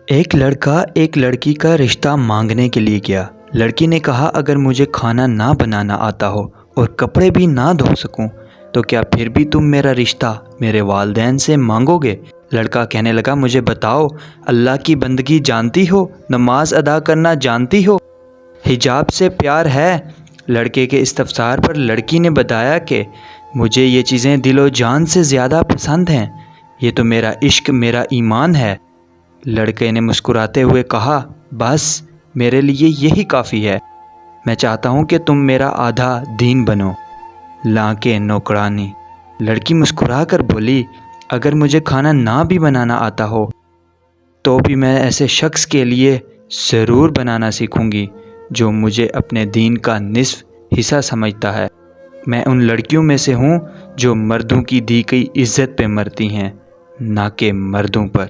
ایک لڑکا ایک لڑکی کا رشتہ مانگنے کے لیے گیا۔ لڑکی نے کہا اگر مجھے کھانا نہ بنانا آتا ہو اور کپڑے بھی نہ دھو سکوں تو کیا پھر بھی تم میرا رشتہ میرے والدین سے مانگو گے؟ لڑکا کہنے لگا مجھے بتاؤ، اللہ کی بندگی جانتی ہو؟ نماز ادا کرنا جانتی ہو؟ حجاب سے پیار ہے؟ لڑکے کے استفسار پر لڑکی نے بتایا کہ مجھے یہ چیزیں دل و جان سے زیادہ پسند ہیں، یہ تو میرا عشق، میرا ایمان ہے۔ لڑکے نے مسکراتے ہوئے کہا بس میرے لیے یہی کافی ہے، میں چاہتا ہوں کہ تم میرا آدھا دین بنو۔ لانکے نوکرانی۔ لڑکی مسکرا کر بولی اگر مجھے کھانا نہ بھی بنانا آتا ہو تو بھی میں ایسے شخص کے لیے ضرور بنانا سیکھوں گی جو مجھے اپنے دین کا نصف حصہ سمجھتا ہے۔ میں ان لڑکیوں میں سے ہوں جو مردوں کی دی گئی عزت پہ مرتی ہیں، نہ کہ مردوں پر۔